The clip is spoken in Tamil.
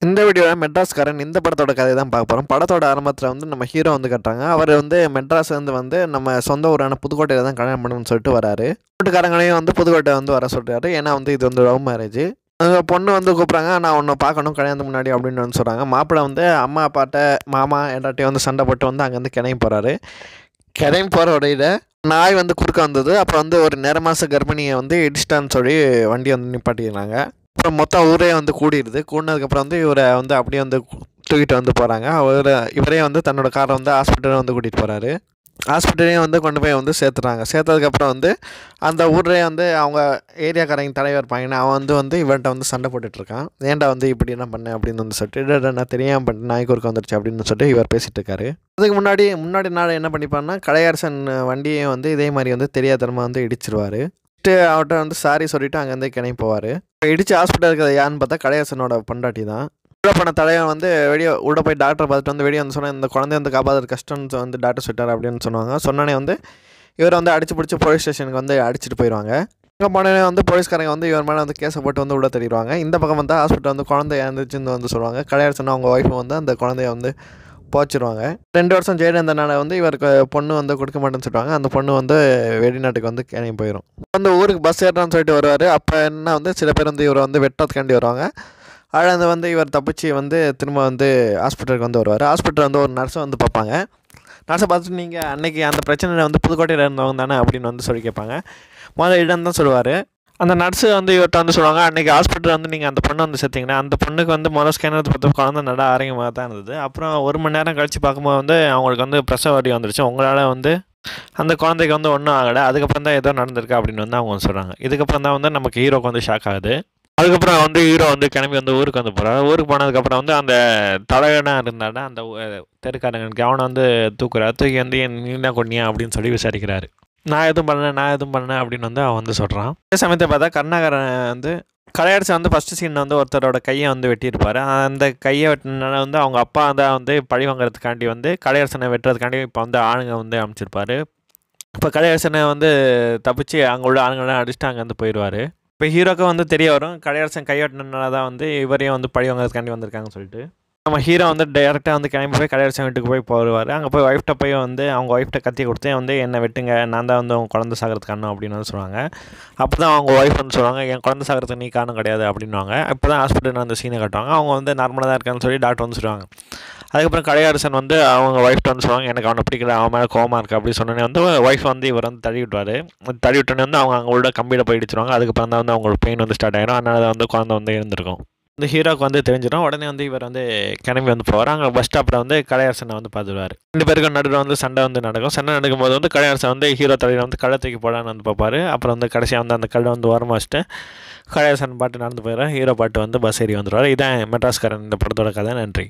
இந்த வீடியோல மெட்ராஸ்காரன் இந்த படத்தோட கதைய தான் பார்க்க போறோம். படத்தோட ஆரம்பத்தில வந்து நம்ம ஹீரோ வந்து காட்டுறாங்க. அவர் வந்து மெட்ராஸ்லேருந்து வந்து நம்ம சொந்த ஊரான புதுக்கோட்டையில தான் கல்யாணம் பண்ணணும்னு சொல்லிட்டு வராரு. வீட்டுக்காரங்களையும் வந்து புதுக்கோட்டை வந்து வர சொல்றாரு. ஏன்னா வந்து இது வந்து லவ் மேரேஜ். அங்க பொண்ணு வந்து கூப்பிட்றாங்க. நான் உன்னை பார்க்கணும் கல்யாணத்துக்கு முன்னாடி அப்படின்னு வந்து சொல்கிறாங்க. மாப்பிள்ளை வந்து அம்மா அப்பாட்ட மாமா எல்லாட்டையும் வந்து சண்டை போட்டு வந்து அங்கேருந்து கிளம்பி போகிறாரு. கிளம்பி போகிற வழியில் நாய் வந்து குறுக்க வந்தது. அப்புறம் வந்து ஒரு நிற மாத கர்ப்பிணியை வந்து இடிச்சிட்டான்னு சொல்லி வண்டி வந்து நிப்பாட்டிக்கிறாங்க. அப்புறம் மொத்தம் ஊரே வந்து கூடிடுது. கூடினதுக்கப்புறம் வந்து இவரை வந்து அப்படியே வந்து தூக்கிட்டு வந்து போகிறாங்க. இவரே வந்து தன்னோட காரை வந்து ஹாஸ்பிட்டல் வந்து கூட்டிகிட்டு போகிறாரு. ஹாஸ்பிட்டலையும் வந்து கொண்டு போய் வந்து சேர்த்துறாங்க. சேர்த்ததுக்கப்புறம் வந்து அந்த ஊர்லேயே வந்து அவங்க ஏரியாக்காரங்க தலைவர் இருப்பாங்கன்னா அவன் வந்து இவன்கிட்ட வந்து சண்டை போட்டுட்ருக்கான். ஏன்டா வந்து இப்படிலாம் பண்ணேன் அப்படின்னு வந்து சொல்லிட்டு இல்லை நான் தெரியாமல் பண்ணிட்டு நாய் குறுக்க வந்துருச்சு அப்படின்னு சொல்லிட்டு இவர் பேசிகிட்டு இருக்காரு. அதுக்கு முன்னாடி நாள் என்ன பண்ணிப்பான்னா கலையரசன் வண்டியை வந்து இதே மாதிரி வந்து தெரியாதனமாக வந்து இடிச்சிருவார். அவர்கிட்ட வந்து சாரி சொல்லிவிட்டு அங்கேருந்து கிளம்பி போவார். இடித்து ஹாஸ்பிட்டல் இருக்கிறது யாருன்னு பார்த்தா கலையரசனோட பொண்டாட்டி தான். உள்ள போன தலைவன் வந்து உள்ள போய் டாக்டரை பார்த்துட்டு வந்து வெளியே வந்து சொன்னால் இந்த குழந்தைய வந்து காப்பாற்றுற கஷ்டம்னு வந்து டாக்டர் சொல்லிட்டார் அப்படின்னு சொன்னாங்க. சொன்னோன்னே வந்து இவரை வந்து அடிச்சு பிடிச்சி போலீஸ் ஸ்டேஷனுக்கு வந்து அடிச்சுட்டு போயிடுவாங்க. அங்கே போனோடனே வந்து போலீஸ்காரங்க வந்து இவர் மேலே வந்து கேஸை போட்டு வந்து உள்ள தள்ளிடுவாங்க. இந்த பக்கம் வந்து ஹாஸ்பிட்டல் வந்து குழந்தை இறந்துச்சுன்னு வந்து சொல்லுவாங்க. கலையரசன் அவங்க ஒய்ஃபை வந்து அந்த குழந்தைய வந்து போச்சிருவாங்க. 2 வருஷம் ஜெயிலில் இருந்தனால வந்து இவருக்கு பொண்ணு வந்து கொடுக்க மாட்டேன்னு சொல்லுவாங்க. அந்த பொண்ணு வந்து வெளிநாட்டுக்கு வந்து கிளம்பி போயிடும். வந்து ஊருக்கு பஸ் ஏறான்னு சொல்லிட்டு வருவார். அப்போ என்ன வந்து சில பேர் வந்து இவரை வந்து வெட்டுறதுக்காண்டி வருவாங்க. அதில் வந்து இவர் தப்பிச்சு வந்து திரும்ப வந்து ஹாஸ்பிட்டலுக்கு வந்து வருவார். ஹாஸ்பிட்டல் வந்து ஒரு நர்ஸை வந்து பார்ப்பாங்க. நர்ஸை பார்த்துட்டு நீங்கள் அன்றைக்கி அந்த பிரச்சனையில் வந்து புதுக்கோட்டையில் இருந்தவங்க தானே அப்படின்னு வந்து சொல்லி கேட்பாங்க. முதல்ல இடம் தான் சொல்லுவார். அந்த நர்ஸு வந்து இவர்கிட்ட வந்து சொல்லுவாங்க, அன்றைக்கி ஹாஸ்பிட்டல் வந்து நீங்கள் அந்த பொண்ணை வந்து சேர்த்திங்கன்னா அந்த பொண்ணுக்கு வந்து முதல் ஸ்கேனர் பார்த்து குழந்தை நல்லா ஆரோக்கியமாக தான் இருந்தது. அப்புறம் 1 மணி நேரம் கழித்து பார்க்கும்போது வந்து அவங்களுக்கு வந்து பிரசவ வலி வந்துருச்சு. உங்களால் வந்து அந்த குழந்தைக்கு வந்து ஒன்றும் ஆகலை. அதுக்கப்புறம் தான் ஏதோ நடந்திருக்கு அப்படின்னு வந்து அவங்க சொல்கிறாங்க. இதுக்கப்புறம் தான் வந்து நமக்கு ஹீரோக்கு வந்து ஷாக் ஆகுது. அதுக்கப்புறம் வந்து ஹீரோ வந்து கிளம்பி வந்து ஊருக்கு வந்து போகிறார். ஊருக்கு போனதுக்கப்புறம் வந்து அந்த தலைவனாக இருந்தாலும் அந்த தெருக்காரங்களுக்கு அவனை வந்து தூக்கி வந்து நீ தான் கொன்னியா அப்படின்னு சொல்லி விசாரிக்கிறாரு. நான் எதுவும் பண்ணேன் அப்படின்னு வந்து அவன் வந்து சொல்கிறான். அதே சமயத்தை பார்த்தா கருணாகரன் வந்து கலையரசன் வந்து ஃபஸ்ட்டு சீனில் வந்து ஒருத்தரோட கையை வந்து வெட்டியிருப்பார். அந்த கையை வெட்டினால வந்து அவங்க அப்பா தான் வந்து பழி வாங்குறதுக்காண்டி வந்து கலையரசனை வெட்டுறதுக்காண்டி இப்போ வந்து ஆளுங்க வந்து அமைச்சிருப்பார். இப்போ கலையரசனை வந்து தப்பிச்சு அங்கே உள்ள ஆளுங்களாம் அடிச்சுட்டு அங்கேருந்து போயிடுவார். இப்போ ஹீரோக்கு வந்து தெரிய வரும் கலையரசன் கையெட்டினால தான் வந்து இவரையும் வந்து பழி வாங்குறதுக்காண்டி வந்திருக்காங்கன்னு சொல்லிட்டு. நம்ம ஹீரோ வந்து டேரெக்டாக வந்து கிளம்பி போய் கலையரசன் வீட்டுக்கு போய் போடுவார். அங்கே போய் ஒய்ஃப்ட்ட போய் வந்து அவங்க ஒய்ஃப்ட்ட கத்தி கொடுத்து வந்து என்னை வெட்டுங்க, நான் தான் வந்து அவங்க குழந்தை சாகிறதுக்கு காரணம் அப்படின்னு வந்து சொல்லுவாங்க. அப்போ தான் அவங்க ஒய்ஃப் வந்து சொல்லுவாங்க, என் குழந்தை சாகிறதுக்கு நீ காரணம் கிடையாது அப்படின்வாங்க. இப்போ தான் ஹாஸ்பிட்டலில் அந்த சீனை காட்டுவாங்க. அவங்க வந்து நார்மலாக தான் இருக்கான்னு சொல்லி டாக்டர் வந்து சொல்லுவாங்க. அதுக்கப்புறம் கலையரசன் வந்து அவங்க ஒய்ஃப்ட்ட வந்து சொல்லுவாங்க, எனக்கு அவனை பிடிக்கல, அவன் மேலே கோவமாக இருக்குது அப்படின்னு சொன்னோன்னே வந்து ஒய்ஃப் வந்து இவர் வந்து தள்ளி விட்டுவார். தள்ளி விட்டோன்னே வந்து அவங்க உள்ள கம்பியில் போய் இடிச்சிருவாங்க. அதுக்கப்புறம் தான் வந்து அவங்களுக்கு பெயின் வந்து ஸ்டார்ட் ஆகிடும். அதனால தான் வந்து குழந்தை வந்து இருந்திருக்கும். இந்த ஹீரோக்கு வந்து தெரிஞ்சிடும். உடனே வந்து இவர் வந்து கிளம்பி வந்து போவார். அங்கே பஸ் ஸ்டாப்பில் வந்து கலையரசனை வந்து பார்த்துருவார். 2 பேருக்கும் நடுவில் வந்து சண்டை வந்து நடக்கும். சண்டை நடக்கும்போது வந்து கலையரசன் வந்து ஹீரோ தலையில் வந்து கல்லை தூக்கி போடான்னு வந்து பார்ப்பார். அப்புறம் வந்து கடைசியாக வந்து அந்த கல்லை வந்து ஓரமாக வச்சுட்டு கலையரசன் பாட்டு நடந்து போயிடுறார். ஹீரோ பாட்டு வந்து பஸ் ஏறி வந்துடுவார். இதான் மெட்ராஸ்காரன் இந்த படத்தோட கதை. நன்றி.